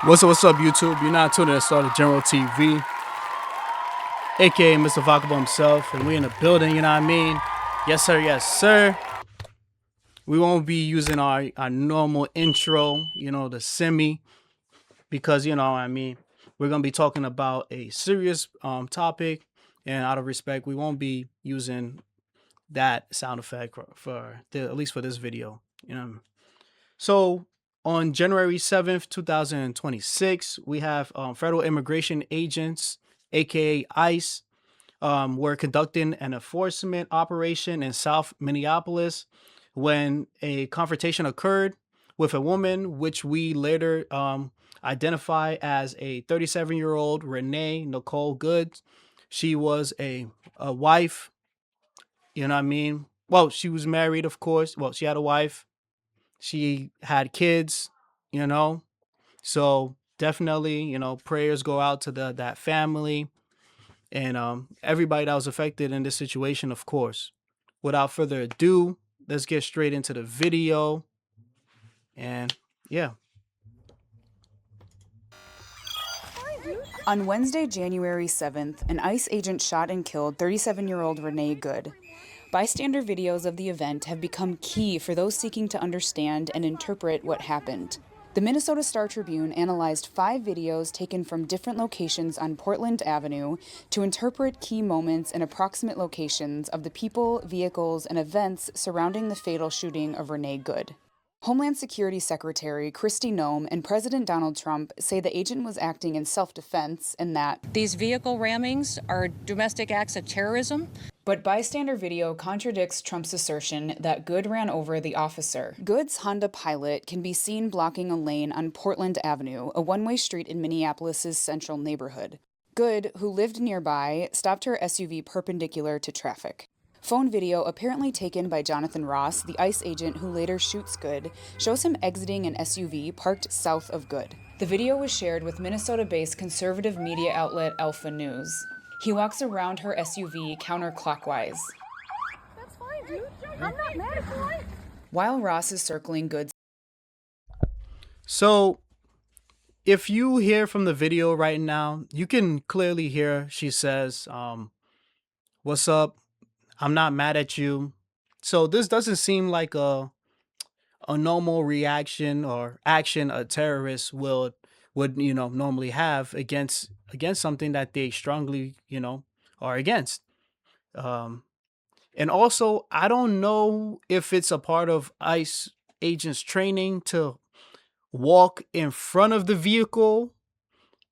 What's up, YouTube? You're not tuning in to Start of General TV, aka Mr. Vakabo himself, and we in the building, you know what I mean? Yes, sir, yes, sir. We won't be using our normal intro, the semi, because, what I mean, we're going to be talking about a serious topic, and out of respect, we won't be using that sound effect at least for this video, So, on January 7th, 2026, we have federal immigration agents, aka ICE, were conducting an enforcement operation in South Minneapolis when a confrontation occurred with a woman, which we later identify as a 37-year-old Renee Nicole Goods. She was a wife, you know what I mean? Well, she was married, of course. Well, she had a wife. She had kids, you know. So definitely, prayers go out to that family and everybody that was affected in this situation, of course. Without further ado, let's get straight into the video. And yeah. On Wednesday, January 7th, an ICE agent shot and killed 37-year-old Renee Good. Bystander videos of the event have become key for those seeking to understand and interpret what happened. The Minnesota Star-Tribune analyzed 5 videos taken from different locations on Portland Avenue to interpret key moments and approximate locations of the people, vehicles, and events surrounding the fatal shooting of Renee Good. Homeland Security Secretary Kristi Noem and President Donald Trump say the agent was acting in self-defense and that these vehicle rammings are domestic acts of terrorism. But bystander video contradicts Trump's assertion that Good ran over the officer. Good's Honda Pilot can be seen blocking a lane on Portland Avenue, a one-way street in Minneapolis' central neighborhood. Good, who lived nearby, stopped her SUV perpendicular to traffic. Phone video apparently taken by Jonathan Ross, the ICE agent who later shoots Good, shows him exiting an SUV parked south of Good. The video was shared with Minnesota-based conservative media outlet Alpha News. He walks around her SUV counterclockwise. That's fine, dude. I'm not mad at you. While Ross is circling Good's. So, if you hear from the video right now, you can clearly hear she says, what's up? I'm not mad at you. So this doesn't seem like a normal reaction or action a terrorist would normally have against something that they strongly are against. And also, I don't know if it's a part of ICE agents training to walk in front of the vehicle,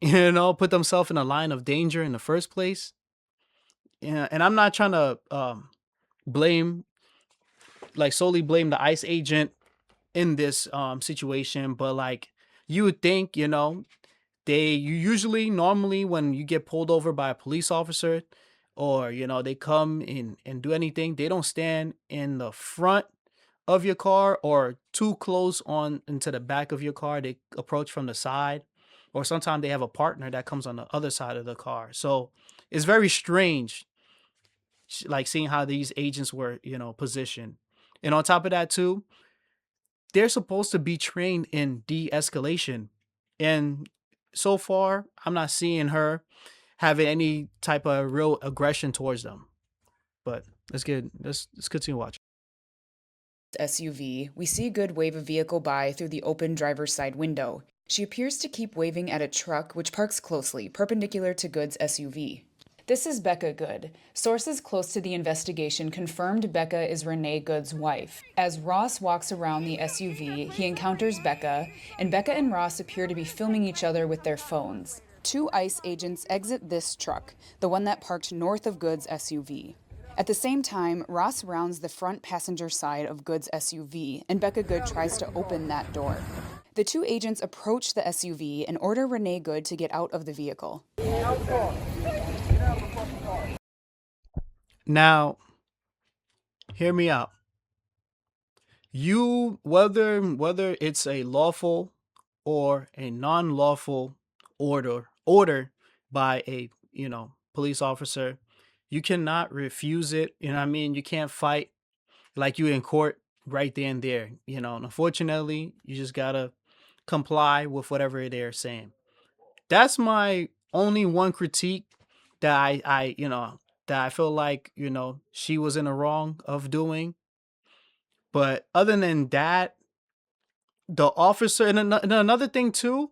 put themselves in a line of danger in the first place. Yeah, and I'm not trying to solely blame the ICE agent in this situation, but like you would think, you usually normally when you get pulled over by a police officer or they come in and do anything, they don't stand in the front of your car or too close on into the back of your car. They approach from the side, or sometimes they have a partner that comes on the other side of the car. So it's very strange, like seeing how these agents were positioned. And on top of that too, they're supposed to be trained in de-escalation, and so far I'm not seeing her having any type of real aggression towards them. But let's continue watching. SUV, we see Good wave a vehicle by through the open driver's side window. She appears to keep waving at a truck which parks closely, perpendicular to Good's SUV. This is Becca Good. Sources close to the investigation confirmed Becca is Renee Good's wife. As Ross walks around the SUV, he encounters Becca, and Becca and Ross appear to be filming each other with their phones. 2 ICE agents exit this truck, the one that parked north of Good's SUV. At the same time, Ross rounds the front passenger side of Good's SUV, and Becca Good tries to open that door. The 2 agents approach the SUV and order Renee Good to get out of the vehicle. Now, hear me out. You, whether it's a lawful or a non-lawful order by a police officer, you cannot refuse it. I mean, you can't fight like you in court right there and there. Unfortunately, you just gotta comply with whatever they're saying. That's my only one critique that that I feel like, she was in the wrong of doing. But other than that, the officer and another thing too,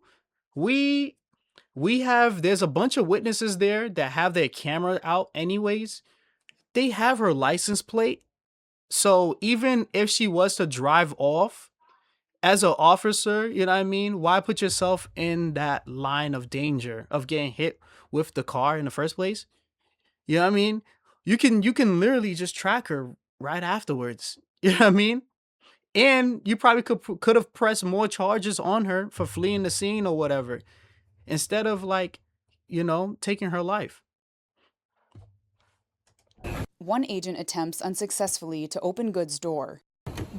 we we have there's a bunch of witnesses there that have their camera out anyways. They have her license plate. So even if she was to drive off as an officer, you know what I mean? Why put yourself in that line of danger of getting hit with the car in the first place? You know what I mean? You can literally just track her right afterwards. You know what I mean? And you probably could have pressed more charges on her for fleeing the scene or whatever instead of like, taking her life. One agent attempts unsuccessfully to open Good's door.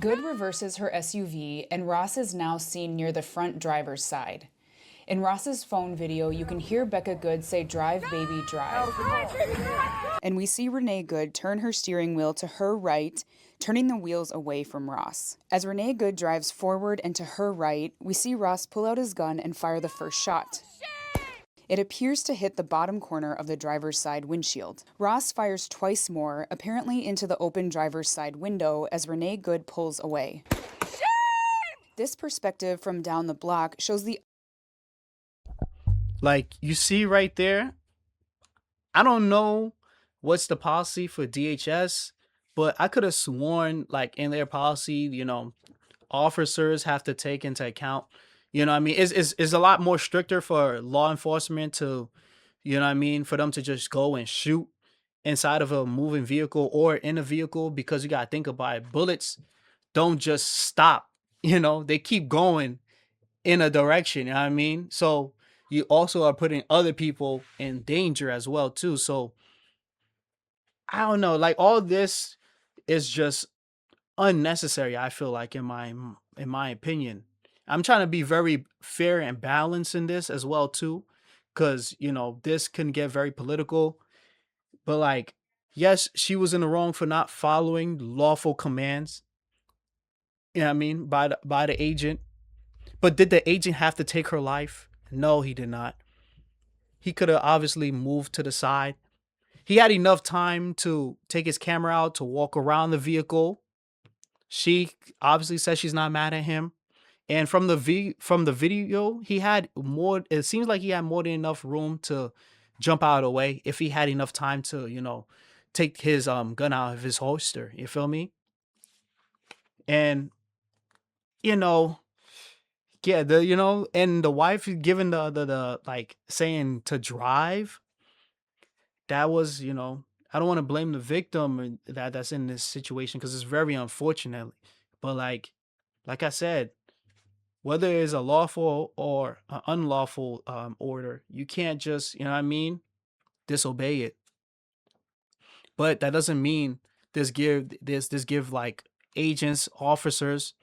Good reverses her SUV, and Ross is now seen near the front driver's side. In Ross's phone video, you can hear Becca Good say, "Drive, baby, drive." And we see Renee Good turn her steering wheel to her right, turning the wheels away from Ross. As Renee Good drives forward and to her right, we see Ross pull out his gun and fire the first shot. It appears to hit the bottom corner of the driver's side windshield. Ross fires twice more, apparently into the open driver's side window, as Renee Good pulls away. This perspective from down the block shows the Like you see right there, I don't know what's the policy for DHS, but I could have sworn like in their policy, officers have to take into account, what I mean, is a lot more stricter for law enforcement to, what I mean, for them to just go and shoot inside of a moving vehicle or in a vehicle, because you gotta think about it. Bullets don't just stop, they keep going in a direction, you know what I mean? So you also are putting other people in danger as well too. So I don't know, like all this is just unnecessary, I feel like, in my opinion. I'm trying to be very fair and balanced in this as well too, cuz this can get very political, but like yes, she was in the wrong for not following lawful commands, you know what I mean, by the agent. But did the agent have to take her life? No, he did not. He could have obviously moved to the side. He had enough time to take his camera out to walk around the vehicle. She obviously says she's not mad at him. And from the video, he had more. It seems like he had more than enough room to jump out of the way if he had enough time to, take his gun out of his holster. You feel me? And you know, yeah, and the wife giving the like saying to drive. That was, I don't want to blame the victim that's in this situation because it's very unfortunate. But like I said, whether it's a lawful or an unlawful order, you can't just, you know what I mean, disobey it. But that doesn't mean this give like agents, officers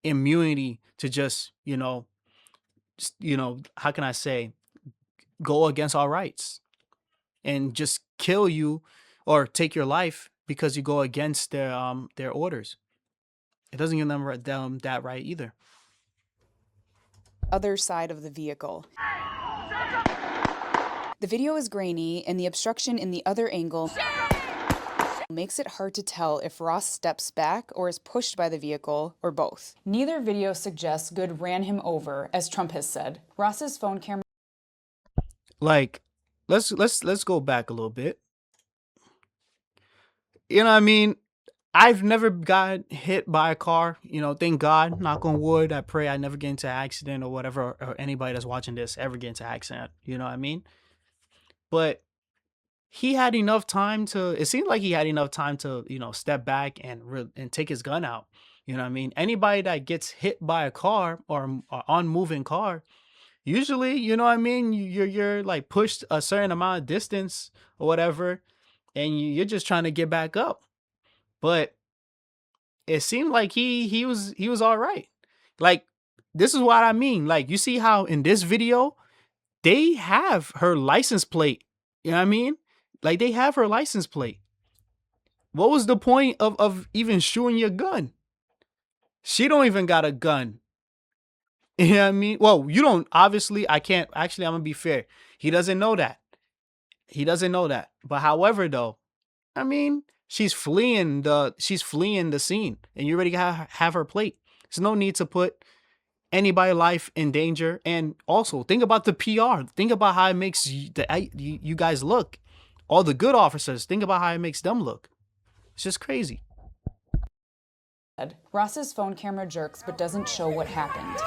immunity to just, how can I say, go against our rights and just kill you or take your life because you go against their orders. It doesn't give them that right either. other side of the vehicle. The video is grainy, and the obstruction in the other angle makes it hard to tell if Ross steps back or is pushed by the vehicle, or both. Neither video suggests Good ran him over, as Trump has said. Ross's phone camera Like, let's go back a little bit. You know what I mean? I've never got hit by a car. Thank God, knock on wood. I pray I never get into an accident or whatever, or anybody that's watching this ever get into an accident. You know what I mean? But he had enough time to. It seemed like he had enough time to, step back and take his gun out. You know what I mean? Anybody that gets hit by a car or unmoving car, usually, you know what I mean, you're like pushed a certain amount of distance or whatever, and you're just trying to get back up. But it seemed like he was all right. Like, this is what I mean. Like, you see how in this video they have her license plate. You know what I mean? Like, they have her license plate. What was the point of even shooting your gun? She don't even got a gun. You know what I mean? Well, you don't, obviously, I can't, actually, I'm gonna be fair. He doesn't know that. He doesn't know that. But however, though, I mean, she's fleeing the scene, and you already have her plate. There's no need to put anybody's life in danger. And also, think about the PR. Think about how it makes you guys look. All the good officers, think about how it makes them look. It's just crazy. Ross's phone camera jerks but doesn't show what happened.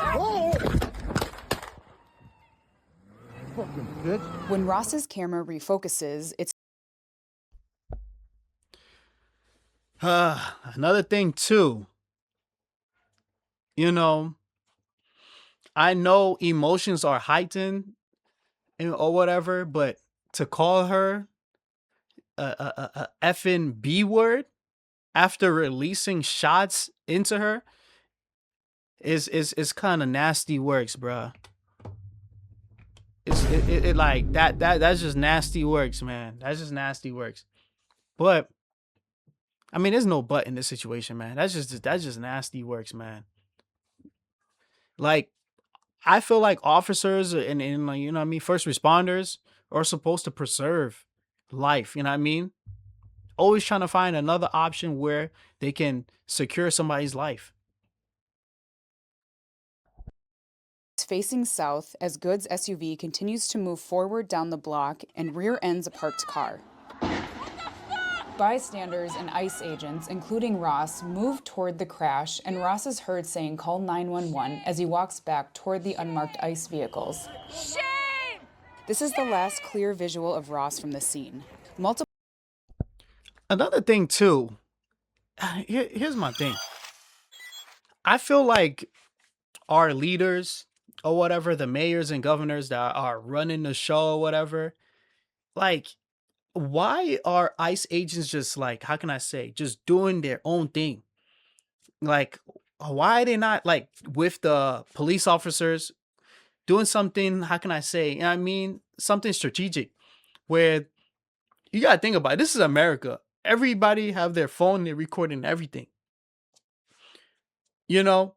When Ross's camera refocuses, it's Another thing too, you know, I know emotions are heightened or whatever, but to call her a effing B word after releasing shots into her is kind of nasty works, bruh. It like that's just nasty works, man. That's just nasty works. But I mean, there's no but in this situation, man. That's just nasty works, man. Like, I feel like officers and like, you know what I mean, first responders are supposed to preserve life, you know what I mean? Always trying to find another option where they can secure somebody's life. facing south as Good's SUV continues to move forward down the block and rear ends a parked car. Bystanders and ICE agents, including Ross, move toward the crash, and Ross is heard saying, "Call 911," as he walks back toward the unmarked ICE vehicles. Shame! This is the last clear visual of Ross from the scene. Another thing too, here's my thing. I feel like our leaders or whatever, the mayors and governors that are running the show or whatever, like, why are ICE agents just like, how can I say, just doing their own thing? Like, why are they not like with the police officers doing something, how can I say, you know what I mean, something strategic where you got to think about it. This is America. Everybody have their phone, they're recording everything. You know,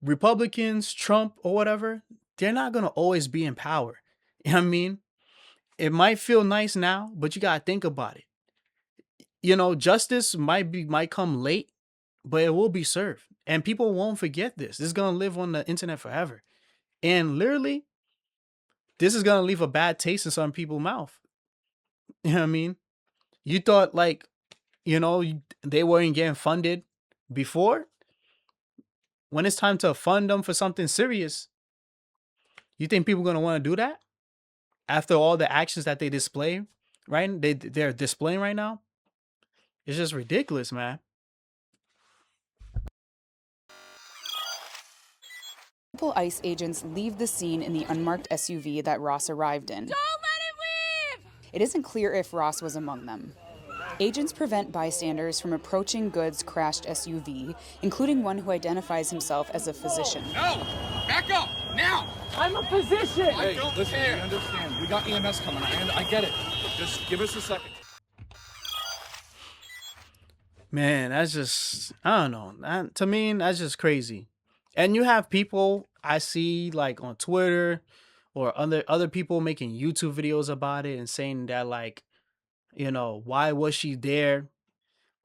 Republicans, Trump or whatever, they're not going to always be in power. You know what I mean? It might feel nice now, but you got to think about it. You know, justice might come late, but it will be served. And people won't forget this. This is going to live on the internet forever. And literally, this is going to leave a bad taste in some people's mouth. You know what I mean? You thought like, you know, they weren't getting funded before. When it's time to fund them for something serious, you think people are going to want to do that? After all the actions that they display, right? They're displaying right now. It's just ridiculous, man. Multiple ICE agents leave the scene in the unmarked SUV that Ross arrived in. Don't let it leave! It isn't clear if Ross was among them. Agents prevent bystanders from approaching Good's crashed SUV, including one who identifies himself as a physician. No! Back up! Now! I'm a physician! I don't listen, care. we understand. We got EMS coming. I get it. Just give us a second. Man, that's just, I don't know. To me, that's just crazy. And you have people I see like on Twitter or other people making YouTube videos about it and saying that, like, you know, why was she there?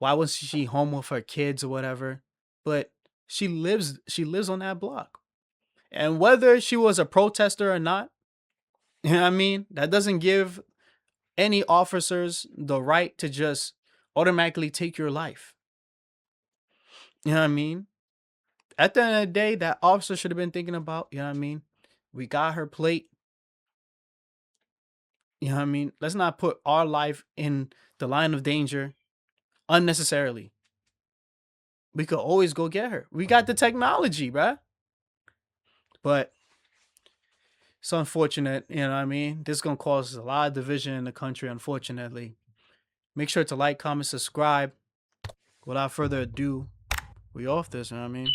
Why was she home with her kids or whatever? But she lives on that block. And whether she was a protester or not, you know what I mean? That doesn't give any officers the right to just automatically take your life. You know what I mean? At the end of the day, that officer should have been thinking about, you know what I mean? We got her plate. You know what I mean? Let's not put our life in the line of danger unnecessarily. We could always go get her. We got the technology, bruh. But it's unfortunate, you know what I mean? This is going to cause a lot of division in the country, unfortunately. Make sure to like, comment, subscribe. Without further ado, we off this, you know what I mean?